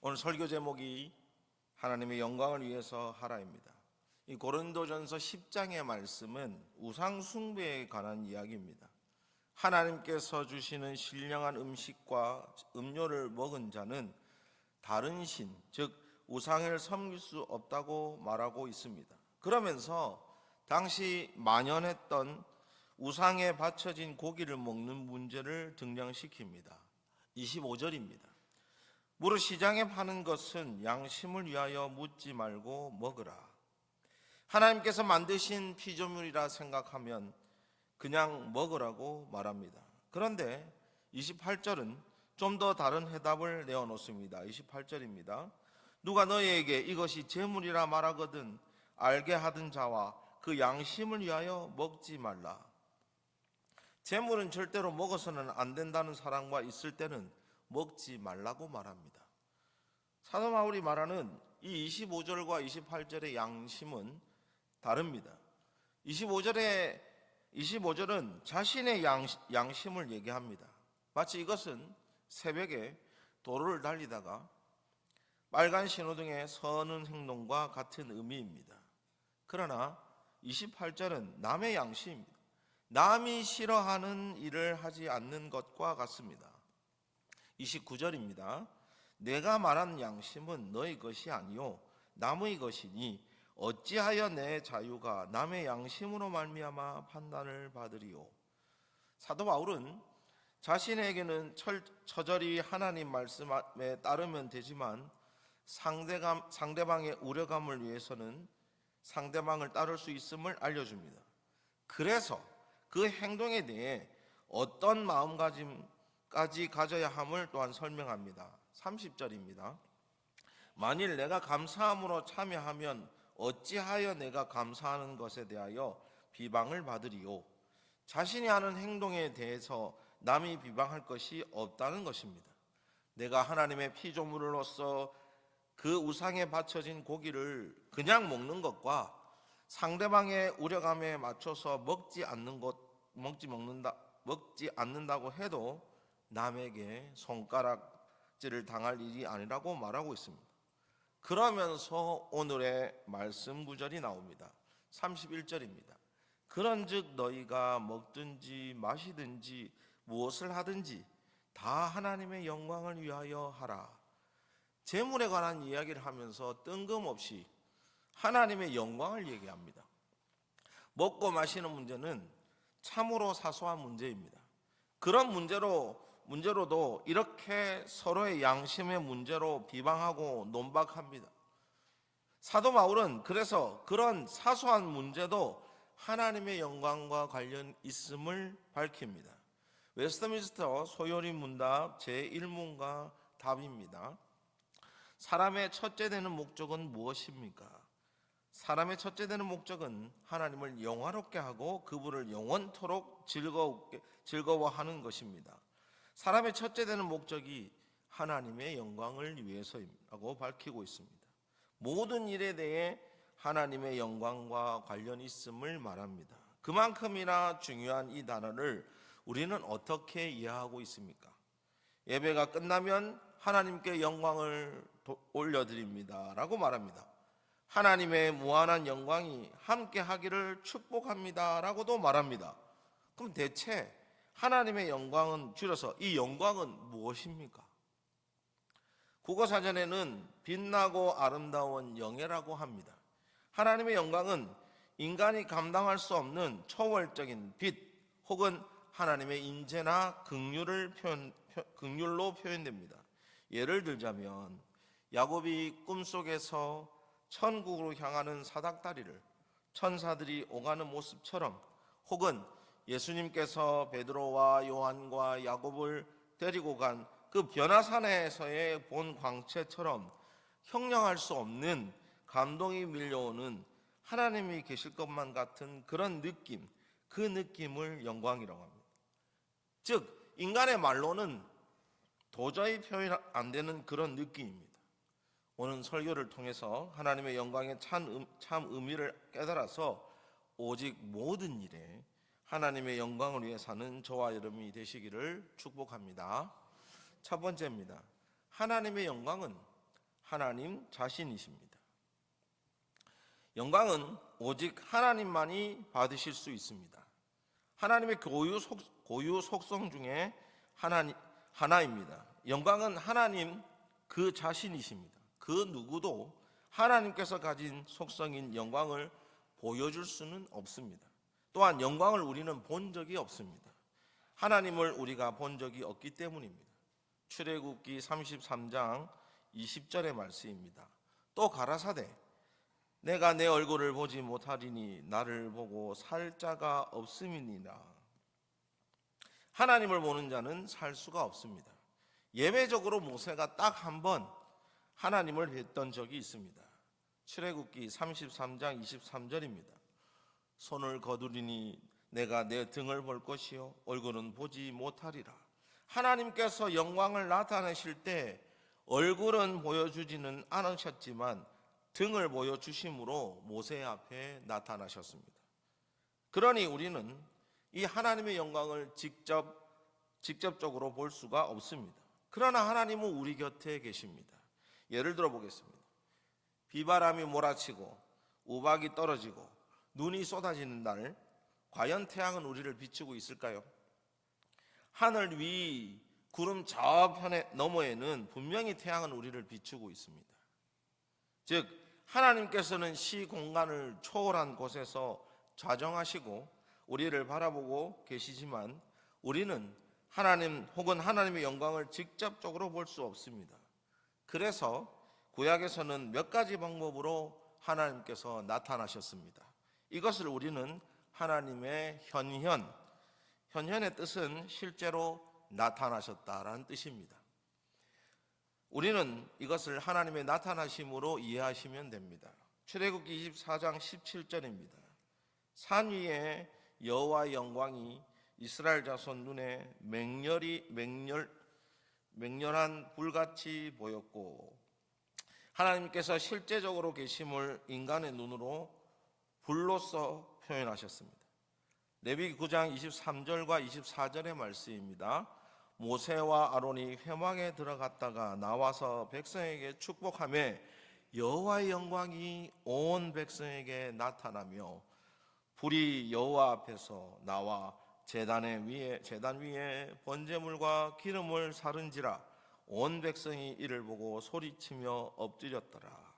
오늘 설교 제목이 하나님의 영광을 위해서 하라입니다. 이 고린도전서 10장의 말씀은 우상 숭배에 관한 이야기입니다. 하나님께서 주시는 신령한 음식과 음료를 먹은 자는 다른 신, 즉 우상을 섬길 수 없다고 말하고 있습니다. 그러면서 당시 만연했던 우상에 바쳐진 고기를 먹는 문제를 등장시킵니다. 25절입니다. 무릇 시장에 파는 것은 양심을 위하여 묻지 말고 먹으라. 하나님께서 만드신 피조물이라 생각하면 그냥 먹으라고 말합니다. 그런데 28절은 좀 더 다른 해답을 내어놓습니다. 28절입니다. 누가 너희에게 이것이 제물이라 말하거든 알게 하던 자와 그 양심을 위하여 먹지 말라. 제물은 절대로 먹어서는 안 된다는 사람과 있을 때는 먹지 말라고 말합니다. 사도 바울이 말하는 이 25절과 28절의 양심은 다릅니다. 25절은 자신의 양심을 얘기합니다. 마치 이것은 새벽에 도로를 달리다가 빨간 신호등에 서는 행동과 같은 의미입니다. 그러나 28절은 남의 양심입니다. 남이 싫어하는 일을 하지 않는 것과 같습니다. 29절입니다. 내가 말한 양심은 너희 것이 아니요 남의 것이니 어찌하여 내 자유가 남의 양심으로 말미암아 판단을 받으리요. 사도 바울은 자신에게는 처절히 하나님 말씀에 따르면 되지만 상대방의 우려감을 위해서는 상대방을 따를 수 있음을 알려줍니다. 그래서 그 행동에 대해 어떤 마음가짐까지 가져야 함을 또한 설명합니다. 30절입니다. 만일 내가 감사함으로 참여하면 어찌하여 내가 감사하는 것에 대하여 비방을 받으리요. 자신이 하는 행동에 대해서 남이 비방할 것이 없다는 것입니다. 내가 하나님의 피조물로서 그 우상에 바쳐진 고기를 그냥 먹는 것과 상대방의 우려감에 맞춰서 먹지 않는다고 해도 남에게 손가락질을 당할 일이 아니라고 말하고 있습니다. 그러면서 오늘의 말씀 구절이 나옵니다. 31절입니다. 그런즉 너희가 먹든지 마시든지 무엇을 하든지 다 하나님의 영광을 위하여 하라. 재물에 관한 이야기를 하면서 뜬금없이 하나님의 영광을 얘기합니다. 먹고 마시는 문제는 참으로 사소한 문제입니다. 그런 문제로도 이렇게 서로의 양심의 문제로 비방하고 논박합니다. 사도 바울은 그래서 그런 사소한 문제도 하나님의 영광과 관련 있음을 밝힙니다. 웨스트민스터 소요리 문답 제1문과 답입니다. 사람의 첫째 되는 목적은 무엇입니까? 사람의 첫째 되는 목적은 하나님을 영화롭게 하고 그분을 영원토록 즐거워하는 것입니다. 사람의 첫째 되는 목적이 하나님의 영광을 위해서라고 밝히고 있습니다. 모든 일에 대해 하나님의 영광과 관련 있음을 말합니다. 그만큼이나 중요한 이 단어를 우리는 어떻게 이해하고 있습니까? 예배가 끝나면 하나님께 영광을 올려드립니다 라고 말합니다. 하나님의 무한한 영광이 함께 하기를 축복합니다 라고도 말합니다. 그럼 대체 하나님의 영광은 줄여서 이 영광은 무엇입니까? 국어사전에는 빛나고 아름다운 영예라고 합니다. 하나님의 영광은 인간이 감당할 수 없는 초월적인 빛 혹은 하나님의 인재나 긍휼로 표현됩니다. 예를 들자면 야곱이 꿈속에서 천국으로 향하는 사닥다리를 천사들이 오가는 모습처럼, 혹은 예수님께서 베드로와 요한과 야곱을 데리고 간 그 변화산에서의 본 광채처럼 형용할 수 없는 감동이 밀려오는 하나님이 계실 것만 같은 그런 느낌, 그 느낌을 영광이라고 합니다. 즉 인간의 말로는 도저히 표현 안 되는 그런 느낌입니다. 오늘 설교를 통해서 하나님의 영광의 참 의미를 깨달아서 오직 모든 일에 하나님의 영광을 위해 사는 저와 여러분이 되시기를 축복합니다. 첫 번째입니다. 하나님의 영광은 하나님 자신이십니다. 영광은 오직 하나님만이 받으실 수 있습니다. 하나님의 고유 속성 중에 하나입니다. 영광은 하나님 그 자신이십니다. 그 누구도 하나님께서 가진 속성인 영광을 보여줄 수는 없습니다. 또한 영광을 우리는 본 적이 없습니다. 하나님을 우리가 본 적이 없기 때문입니다. 출애굽기 33장 20절의 말씀입니다. 또 가라사대 내가 내 얼굴을 보지 못하리니 나를 보고 살 자가 없음이니라. 하나님을 보는 자는 살 수가 없습니다. 예외적으로 모세가 딱 한 번 하나님을 뵀던 적이 있습니다. 출애굽기 33장 23절입니다. 손을 거두리니 내가 내 등을 볼 것이요 얼굴은 보지 못하리라. 하나님께서 영광을 나타내실 때 얼굴은 보여주지는 않으셨지만 등을 보여주심으로 모세 앞에 나타나셨습니다. 그러니 우리는 이 하나님의 영광을 직접적으로 볼 수가 없습니다. 그러나 하나님은 우리 곁에 계십니다. 예를 들어 보겠습니다. 비바람이 몰아치고 우박이 떨어지고 눈이 쏟아지는 날, 과연 태양은 우리를 비추고 있을까요? 하늘 위 구름 저편에 너머에는 분명히 태양은 우리를 비추고 있습니다. 즉 하나님께서는 시공간을 초월한 곳에서 좌정하시고 우리를 바라보고 계시지만 우리는 하나님 혹은 하나님의 영광을 직접적으로 볼 수 없습니다. 그래서 구약에서는 몇 가지 방법으로 하나님께서 나타나셨습니다. 이것을 우리는 하나님의 현현의 뜻은 실제로 나타나셨다라는 뜻입니다. 우리는 이것을 하나님의 나타나심으로 이해하시면 됩니다. 출애굽기 24장 17절입니다. 산 위에 여호와의 영광이 이스라엘 자손 눈에 맹렬한 불같이 보였고, 하나님께서 실제적으로 계심을 인간의 눈으로 불로써 표현하셨습니다. 레위기 9장 23절과 24절의 말씀입니다. 모세와 아론이 회막에 들어갔다가 나와서 백성에게 축복하며 여호와의 영광이 온 백성에게 나타나며 불이 여호와 앞에서 나와 제단 위에 번제물과 기름을 사른지라 온 백성이 이를 보고 소리치며 엎드렸더라.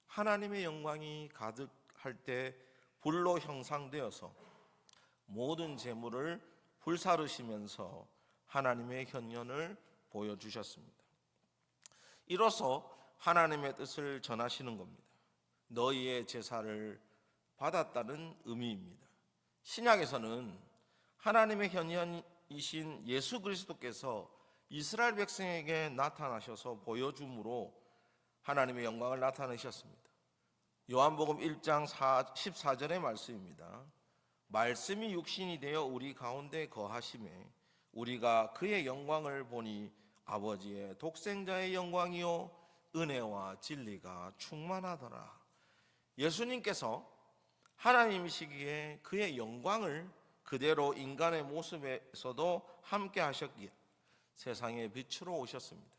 하나님의 영광이 가득할 때 불로 형상되어서 모든 제물을 불사르시면서 하나님의 현현을 보여주셨습니다. 이로써 하나님의 뜻을 전하시는 겁니다. 너희의 제사를 받았다는 의미입니다. 신약에서는 하나님의 현현이신 예수 그리스도께서 이스라엘 백성에게 나타나셔서 보여줌으로 하나님의 영광을 나타내셨습니다. 요한복음 1장 14절의 말씀입니다. 말씀이 육신이 되어 우리 가운데 거하심에 우리가 그의 영광을 보니 아버지의 독생자의 영광이요 은혜와 진리가 충만하더라. 예수님께서 하나님이시기에 그의 영광을 그대로 인간의 모습에서도 함께 하셨기에 세상의 빛으로 오셨습니다.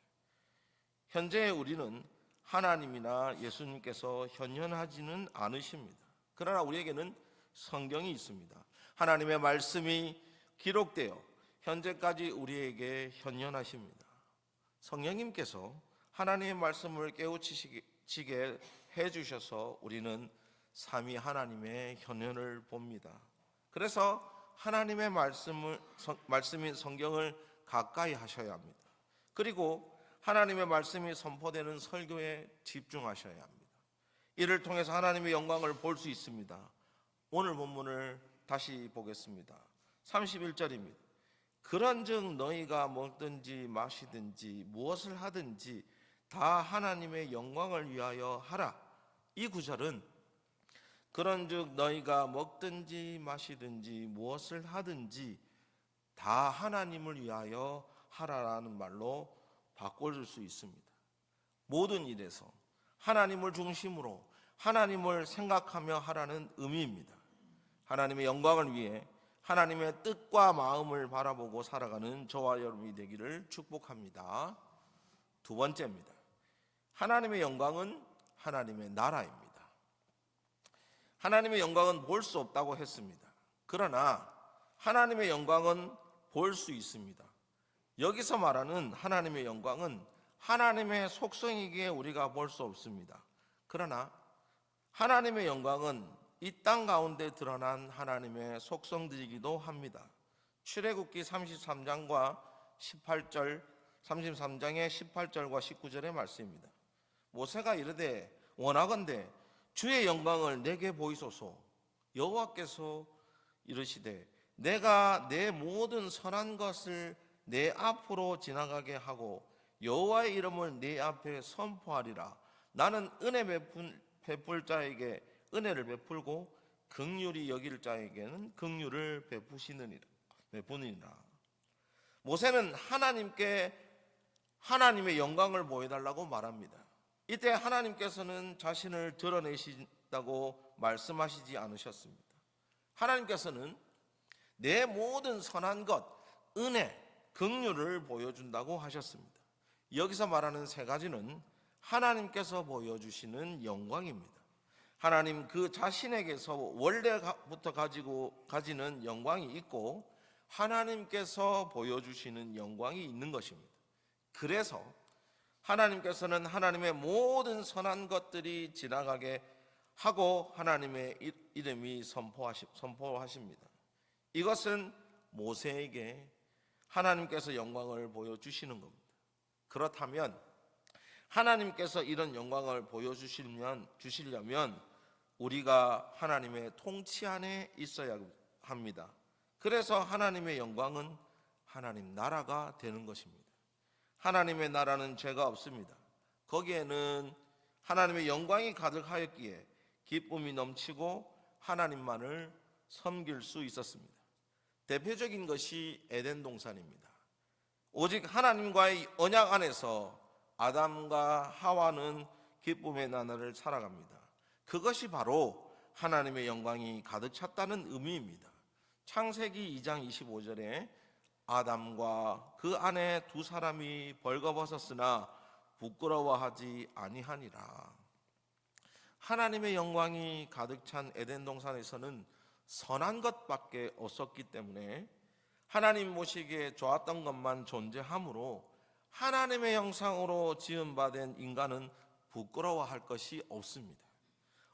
현재 우리는 하나님이나 예수님께서 현현하지는 않으십니다. 그러나 우리에게는 성경이 있습니다. 하나님의 말씀이 기록되어 현재까지 우리에게 현현하십니다. 성령님께서 하나님의 말씀을 깨우치게 해주셔서 우리는 삼위 하나님의 현현을 봅니다. 그래서 하나님의 말씀인 성경을 가까이 하셔야 합니다. 그리고 하나님의 말씀이 선포되는 설교에 집중하셔야 합니다. 이를 통해서 하나님의 영광을 볼 수 있습니다. 오늘 본문을 다시 보겠습니다. 31절입니다. 그런즉 너희가 먹든지 마시든지 무엇을 하든지 다 하나님의 영광을 위하여 하라. 이 구절은 그런즉 너희가 먹든지 마시든지 무엇을 하든지 다 하나님을 위하여 하라라는 말로 바꿔줄 수 있습니다. 모든 일에서 하나님을 중심으로 하나님을 생각하며 하라는 의미입니다. 하나님의 영광을 위해 하나님의 뜻과 마음을 바라보고 살아가는 저와 여러분이 되기를 축복합니다. 두 번째입니다. 하나님의 영광은 하나님의 나라입니다. 하나님의 영광은 볼 수 없다고 했습니다. 그러나 하나님의 영광은 볼 수 있습니다. 여기서 말하는 하나님의 영광은 하나님의 속성이기에 우리가 볼 수 없습니다. 그러나 하나님의 영광은 이 땅 가운데 드러난 하나님의 속성들이기도 합니다. 출애굽기 33장과 18절, 33장의 18절과 19절의 말씀입니다. 모세가 이르되 원하건대 주의 영광을 내게 보이소서. 여호와께서 이르시되 내가 내 모든 선한 것을 내 앞으로 지나가게 하고 여호와의 이름을 내 앞에 선포하리라. 나는 은혜 베풀 자에게 은혜를 베풀고 긍휼히 여길 자에게는 긍휼을 베푸니라. 모세는 하나님께 하나님의 영광을 보여달라고 말합니다. 이때 하나님께서는 자신을 드러내신다고 말씀하시지 않으셨습니다. 하나님께서는 내 모든 선한 것, 은혜, 긍휼을 보여준다고 하셨습니다. 여기서 말하는 세 가지는 하나님께서 보여주시는 영광입니다. 하나님 그 자신에게서 원래부터 가지는 영광이 있고 하나님께서 보여주시는 영광이 있는 것입니다. 그래서 하나님께서는 하나님의 모든 선한 것들이 지나가게 하고 하나님의 이름이 선포하십니다. 이것은 모세에게 하나님께서 영광을 보여주시는 겁니다. 그렇다면 하나님께서 이런 영광을 보여주시려면 우리가 하나님의 통치 안에 있어야 합니다. 그래서 하나님의 영광은 하나님 나라가 되는 것입니다. 하나님의 나라는 죄가 없습니다. 거기에는 하나님의 영광이 가득하였기에 기쁨이 넘치고 하나님만을 섬길 수 있었습니다. 대표적인 것이 에덴 동산입니다. 오직 하나님과의 언약 안에서 아담과 하와는 기쁨의 나날을 살아갑니다. 그것이 바로 하나님의 영광이 가득 찼다는 의미입니다. 창세기 2장 25절에 아담과 그 아내 두 사람이 벌거벗었으나 부끄러워하지 아니하니라. 하나님의 영광이 가득 찬 에덴 동산에서는 선한 것밖에 없었기 때문에 하나님 보시기에 좋았던 것만 존재하므로 하나님의 형상으로 지음받은 인간은 부끄러워할 것이 없습니다.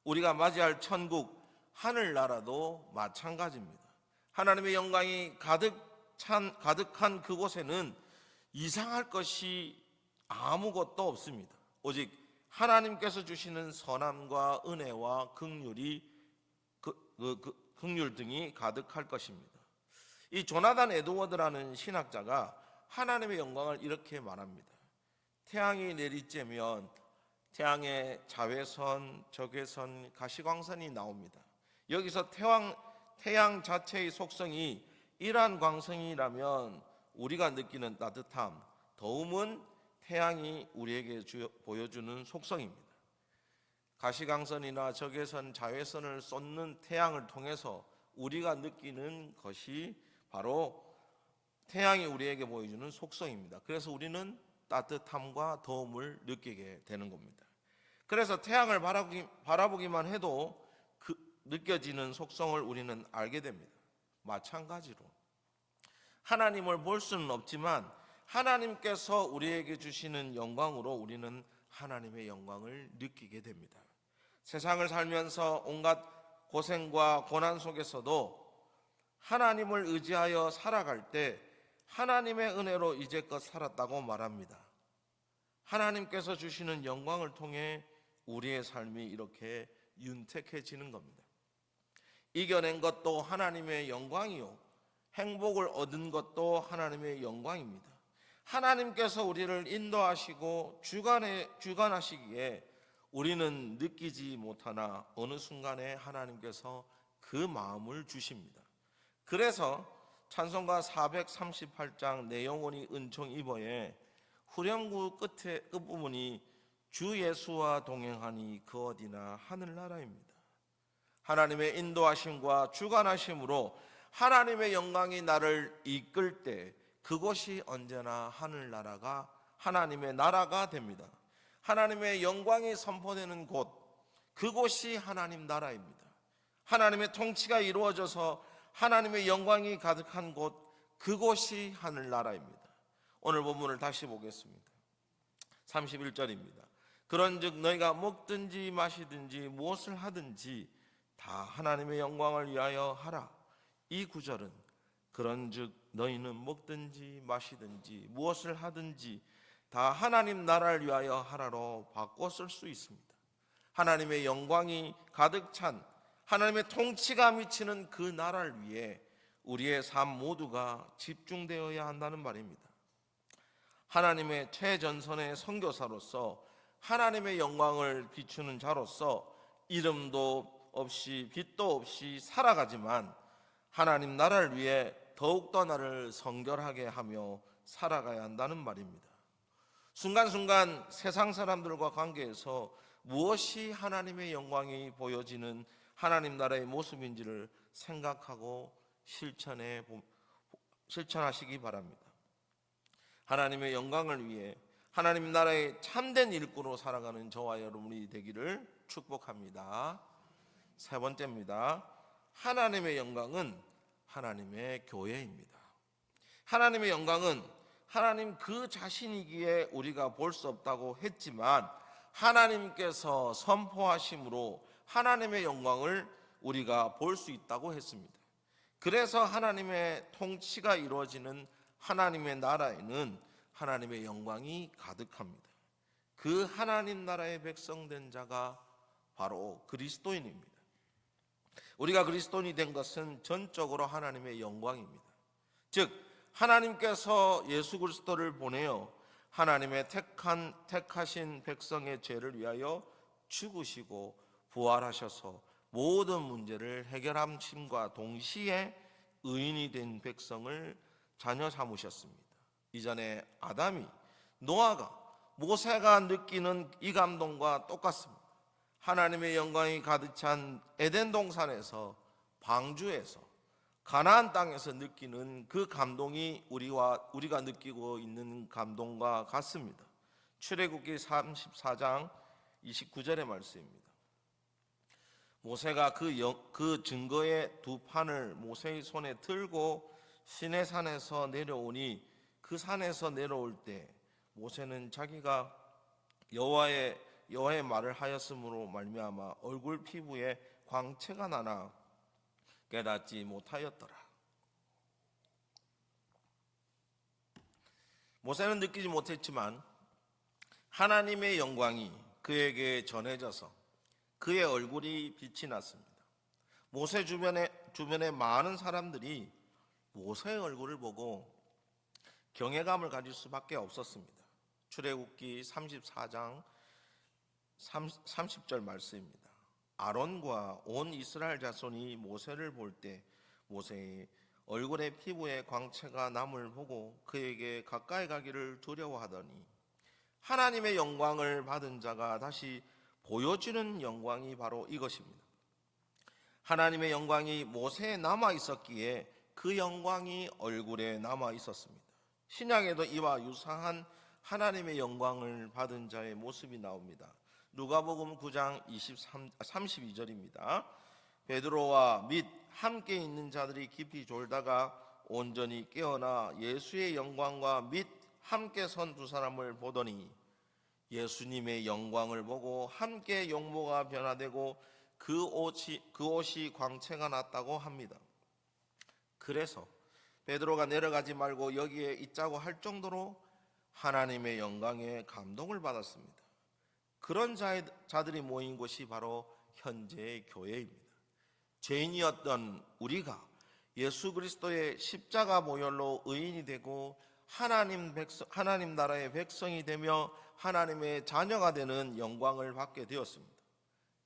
우리가 맞이할 천국, 하늘나라도 마찬가지입니다. 하나님의 영광이 가득한 그곳에는 이상할 것이 아무것도 없습니다. 오직 하나님께서 주시는 선함과 은혜와 긍휼 등이 가득할 것입니다. 이 조나단 에드워드라는 신학자가 하나님의 영광을 이렇게 말합니다. 태양이 내리쬐면 태양의 자외선, 적외선, 가시광선이 나옵니다. 여기서 태양 자체의 속성이 이러한 광선이라면 우리가 느끼는 따뜻함, 더움은 태양이 우리에게 보여주는 속성입니다. 가시광선이나 적외선, 자외선을 쏟는 태양을 통해서 우리가 느끼는 것이 바로 태양이 우리에게 보여주는 속성입니다. 그래서 우리는 따뜻함과 더움을 느끼게 되는 겁니다. 그래서 태양을 바라보기만 해도 느껴지는 속성을 우리는 알게 됩니다. 마찬가지로 하나님을 볼 수는 없지만 하나님께서 우리에게 주시는 영광으로 우리는 하나님의 영광을 느끼게 됩니다. 세상을 살면서 온갖 고생과 고난 속에서도 하나님을 의지하여 살아갈 때 하나님의 은혜로 이제껏 살았다고 말합니다. 하나님께서 주시는 영광을 통해 우리의 삶이 이렇게 윤택해지는 겁니다. 이겨낸 것도 하나님의 영광이요, 행복을 얻은 것도 하나님의 영광입니다. 하나님께서 우리를 인도하시고 주관하시기에 우리는 느끼지 못하나 어느 순간에 하나님께서 그 마음을 주십니다. 그래서 찬송가 438장 내 영혼이 은총 입어에 후렴구 끝부분이 주 예수와 동행하니 그 어디나 하늘나라입니다. 하나님의 인도하심과 주관하심으로 하나님의 영광이 나를 이끌 때 그곳이 언제나 하늘나라가 하나님의 나라가 됩니다. 하나님의 영광이 선포되는 곳, 그곳이 하나님 나라입니다. 하나님의 통치가 이루어져서 하나님의 영광이 가득한 곳, 그곳이 하늘나라입니다. 오늘 본문을 다시 보겠습니다. 31절입니다. 그런즉 너희가 먹든지 마시든지 무엇을 하든지 다 하나님의 영광을 위하여 하라. 이 구절은 그런즉 너희는 먹든지 마시든지 무엇을 하든지 다 하나님 나라를 위하여 하라로 바꿔 쓸 수 있습니다. 하나님의 영광이 가득 찬 하나님의 통치가 미치는 그 나라를 위해 우리의 삶 모두가 집중되어야 한다는 말입니다. 하나님의 최전선의 선교사로서 하나님의 영광을 비추는 자로서 이름도 없이 빛도 없이 살아가지만 하나님 나라를 위해 더욱더 나를 성결하게 하며 살아가야 한다는 말입니다. 순간순간 세상 사람들과 관계에서 무엇이 하나님의 영광이 보여지는 하나님 나라의 모습인지를 생각하고 실천하시기 바랍니다. 하나님의 영광을 위해 하나님 나라의 참된 일꾼으로 살아가는 저와 여러분이 되기를 축복합니다. 세 번째입니다. 하나님의 영광은 하나님의 교회입니다. 하나님의 영광은 하나님 그 자신이기에 우리가 볼 수 없다고 했지만 하나님께서 선포하심으로 하나님의 영광을 우리가 볼 수 있다고 했습니다. 그래서 하나님의 통치가 이루어지는 하나님의 나라에는 하나님의 영광이 가득합니다. 그 하나님 나라의 백성된 자가 바로 그리스도인입니다. 우리가 그리스도인이 된 것은 전적으로 하나님의 영광입니다. 즉 하나님께서 예수 그리스도를 보내어 하나님의 택하신 백성의 죄를 위하여 죽으시고 부활하셔서 모든 문제를 해결하심과 동시에 의인이 된 백성을 자녀 삼으셨습니다. 이전에 아담이, 노아가, 모세가 느끼는 이 감동과 똑같습니다. 하나님의 영광이 가득 찬 에덴 동산에서, 방주에서, 가나안 땅에서 느끼는 그 감동이 우리가 느끼고 있는 감동과 같습니다. 출애굽기 34장 29절의 말씀입니다. 모세가 그 증거의 두 판을 모세의 손에 들고 시내산에서 내려오니 그 산에서 내려올 때 모세는 자기가 여호와의 말을 하였으므로 말미암아 얼굴 피부에 광채가 나나 깨닫지 못하였더라. 모세는 느끼지 못했지만 하나님의 영광이 그에게 전해져서 그의 얼굴이 빛이 났습니다. 모세 주변에 많은 사람들이 모세의 얼굴을 보고 경외감을 가질 수밖에 없었습니다. 출애굽기 34장 30절 말씀입니다. 아론과 온 이스라엘 자손이 모세를 볼 때 모세의 얼굴에 피부에 광채가 남을 보고 그에게 가까이 가기를 두려워하더니 하나님의 영광을 받은 자가 다시 보여주는 영광이 바로 이것입니다. 하나님의 영광이 모세에 남아 있었기에 그 영광이 얼굴에 남아 있었습니다. 신약에도 이와 유사한 하나님의 영광을 받은 자의 모습이 나옵니다. 누가복음 9장 32절입니다. 베드로와 및 함께 있는 자들이 깊이 졸다가 온전히 깨어나 예수의 영광과 및 함께 선 두 사람을 보더니 예수님의 영광을 보고 함께 용모가 변화되고 그 옷이 광채가 났다고 합니다. 그래서 베드로가 내려가지 말고 여기에 있자고 할 정도로 하나님의 영광에 감동을 받았습니다. 그런 자들이 모인 곳이 바로 현재의 교회입니다. 죄인이었던 우리가 예수 그리스도의 십자가 모혈로 의인이 되고 하나님 나라의 백성이 되며 하나님의 자녀가 되는 영광을 받게 되었습니다.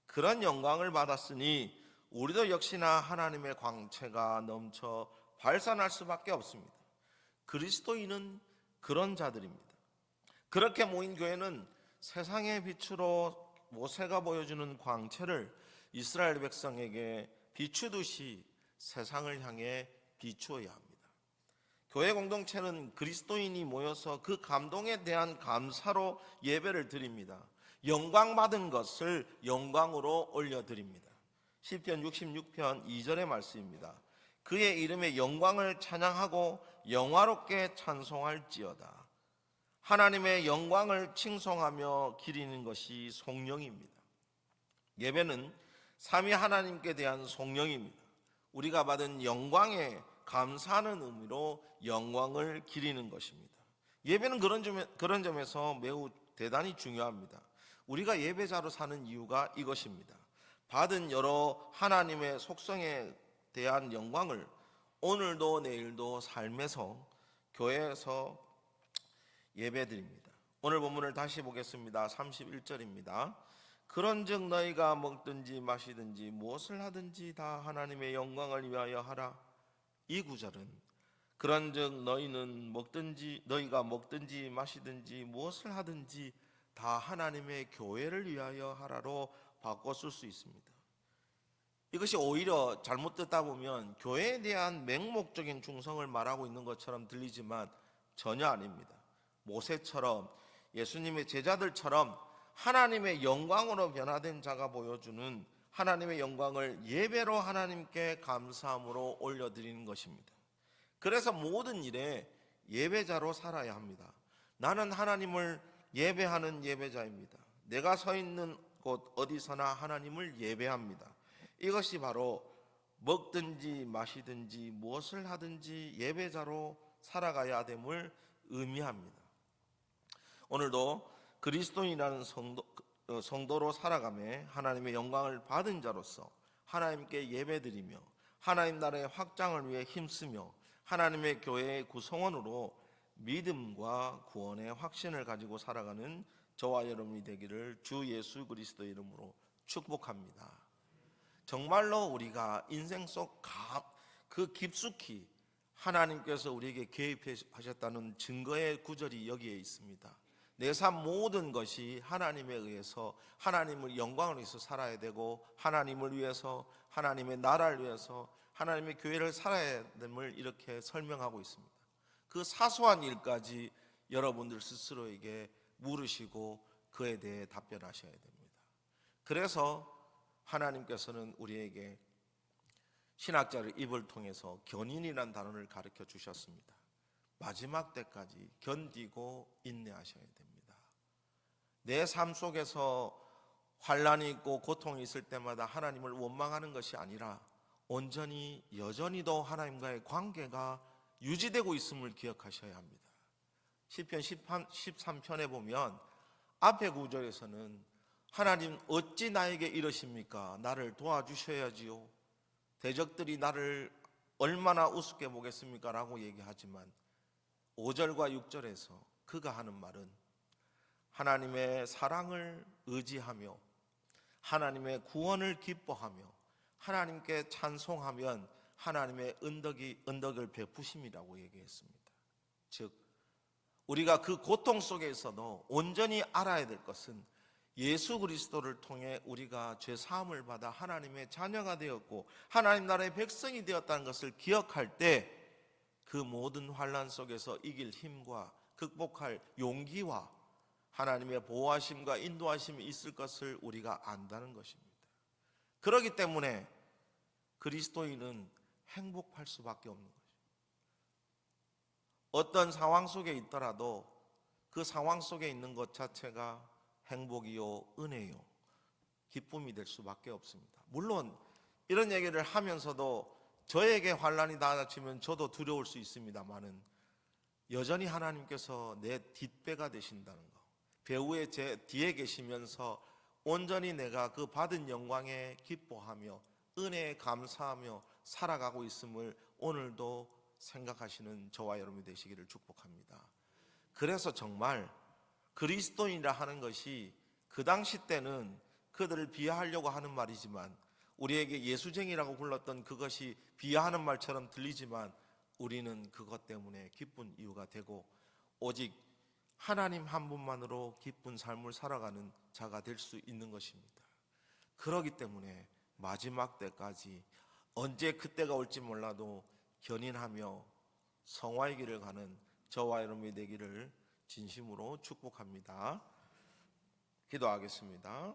그런 영광을 받았으니 우리도 역시나 하나님의 광채가 넘쳐 발산할 수밖에 없습니다. 그리스도인은 그런 자들입니다. 그렇게 모인 교회는 세상의 빛으로 모세가 보여주는 광채를 이스라엘 백성에게 비추듯이 세상을 향해 비추어야 합니다. 교회 공동체는 그리스도인이 모여서 그 감동에 대한 감사로 예배를 드립니다. 영광 받은 것을 영광으로 올려드립니다. 시편 66편 2절의 말씀입니다. 그의 이름의 영광을 찬양하고 영화롭게 찬송할지어다. 하나님의 영광을 칭송하며 기리는 것이 송영입니다. 예배는 삼위 하나님께 대한 송영입니다. 우리가 받은 영광에 감사하는 의미로 영광을 기리는 것입니다. 예배는 그런 점에서 매우 대단히 중요합니다. 우리가 예배자로 사는 이유가 이것입니다. 받은 여러 하나님의 속성에 대한 영광을 오늘도 내일도 삶에서 교회에서 예배드립니다. 오늘 본문을 다시 보겠습니다. 31절입니다. 그런즉 너희가 먹든지 마시든지 무엇을 하든지 다 하나님의 영광을 위하여 하라. 이 구절은 그런즉 너희가 먹든지 마시든지 무엇을 하든지 다 하나님의 교회를 위하여 하라로 바꿔 쓸 수 있습니다. 이것이 오히려 잘못 듣다 보면 교회에 대한 맹목적인 충성을 말하고 있는 것처럼 들리지만 전혀 아닙니다. 모세처럼 예수님의 제자들처럼 하나님의 영광으로 변화된 자가 보여주는 하나님의 영광을 예배로 하나님께 감사함으로 올려드리는 것입니다. 그래서 모든 일에 예배자로 살아야 합니다. 나는 하나님을 예배하는 예배자입니다. 내가 서 있는 곳 어디서나 하나님을 예배합니다. 이것이 바로 먹든지 마시든지 무엇을 하든지 예배자로 살아가야 됨을 의미합니다. 오늘도 그리스도인이라는 성도로 살아가며 하나님의 영광을 받은 자로서 하나님께 예배드리며 하나님 나라의 확장을 위해 힘쓰며 하나님의 교회의 구성원으로 믿음과 구원의 확신을 가지고 살아가는 저와 여러분이 되기를 주 예수 그리스도의 이름으로 축복합니다. 정말로 우리가 인생 속 그 깊숙이 하나님께서 우리에게 개입하셨다는 증거의 구절이 여기에 있습니다. 내 삶 모든 것이 하나님에 의해서 하나님을 영광을 위해서 살아야 되고 하나님을 위해서 하나님의 나라를 위해서 하나님의 교회를 살아야 됨을 이렇게 설명하고 있습니다. 그 사소한 일까지 여러분들 스스로에게 물으시고 그에 대해 답변하셔야 됩니다. 그래서 하나님께서는 우리에게 신학자를 입을 통해서 견인이라는 단어를 가르쳐 주셨습니다. 마지막 때까지 견디고 인내하셔야 됩니다. 내 삶 속에서 환난이 있고 고통이 있을 때마다 하나님을 원망하는 것이 아니라 온전히 여전히도 하나님과의 관계가 유지되고 있음을 기억하셔야 합니다. 시편 13편에 보면 앞에 구절에서는 하나님 어찌 나에게 이러십니까? 나를 도와주셔야지요. 대적들이 나를 얼마나 우습게 보겠습니까? 라고 얘기하지만 5절과 6절에서 그가 하는 말은 하나님의 사랑을 의지하며 하나님의 구원을 기뻐하며 하나님께 찬송하면 하나님의 은덕을 베푸심이라고 얘기했습니다. 즉 우리가 그 고통 속에서도 온전히 알아야 될 것은 예수 그리스도를 통해 우리가 죄 사함을 받아 하나님의 자녀가 되었고 하나님 나라의 백성이 되었다는 것을 기억할 때 그 모든 환난 속에서 이길 힘과 극복할 용기와 하나님의 보호하심과 인도하심이 있을 것을 우리가 안다는 것입니다. 그렇기 때문에 그리스도인은 행복할 수밖에 없는 것입니다. 어떤 상황 속에 있더라도 그 상황 속에 있는 것 자체가 행복이요 은혜요 기쁨이 될 수밖에 없습니다. 물론 이런 얘기를 하면서도 저에게 환난이 닥치면 저도 두려울 수 있습니다만은 여전히 하나님께서 내 뒷배가 되신다는 것, 배우의 제 뒤에 계시면서 온전히 내가 그 받은 영광에 기뻐하며 은혜에 감사하며 살아가고 있음을 오늘도 생각하시는 저와 여러분이 되시기를 축복합니다. 그래서 정말 그리스도인이라 하는 것이 그 당시 때는 그들을 비하하려고 하는 말이지만 우리에게 예수쟁이라고 불렀던 그것이 비하하는 말처럼 들리지만 우리는 그것 때문에 기쁜 이유가 되고 오직 하나님 한 분만으로 기쁜 삶을 살아가는 자가 될 수 있는 것입니다. 그렇기 때문에 마지막 때까지 언제 그때가 올지 몰라도 견인하며 성화의 길을 가는 저와 여러분이 되기를 진심으로 축복합니다. 기도하겠습니다.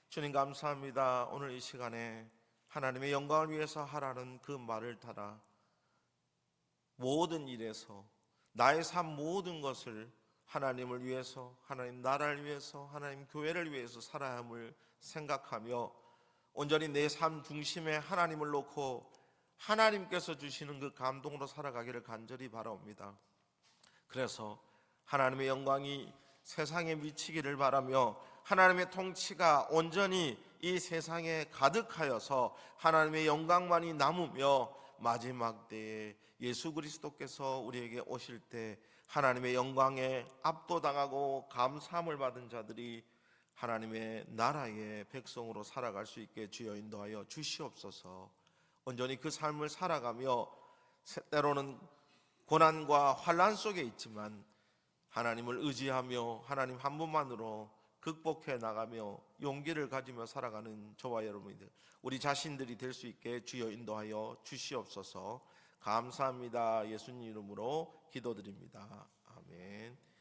주님 감사합니다. 오늘 이 시간에 하나님의 영광을 위해서 하라는 그 말을 따라 모든 일에서 나의 삶 모든 것을 하나님을 위해서, 하나님 나라를 위해서, 하나님 교회를 위해서 살아야 함을 생각하며 온전히 내 삶 중심에 하나님을 놓고 하나님께서 주시는 그 감동으로 살아가기를 간절히 바라옵니다. 그래서 하나님의 영광이 세상에 미치기를 바라며 하나님의 통치가 온전히 이 세상에 가득하여서 하나님의 영광만이 남으며 마지막 때에 예수 그리스도께서 우리에게 오실 때 하나님의 영광에 압도당하고 감사함을 받은 자들이 하나님의 나라의 백성으로 살아갈 수 있게 주여 인도하여 주시옵소서. 온전히 그 삶을 살아가며 때로는 고난과 환난 속에 있지만 하나님을 의지하며 하나님 한 분만으로 극복해 나가며 용기를 가지며 살아가는 저와 여러분들 우리 자신들이 될 수 있게 주여 인도하여 주시옵소서. 감사합니다. 예수님 이름으로 기도드립니다. 아멘.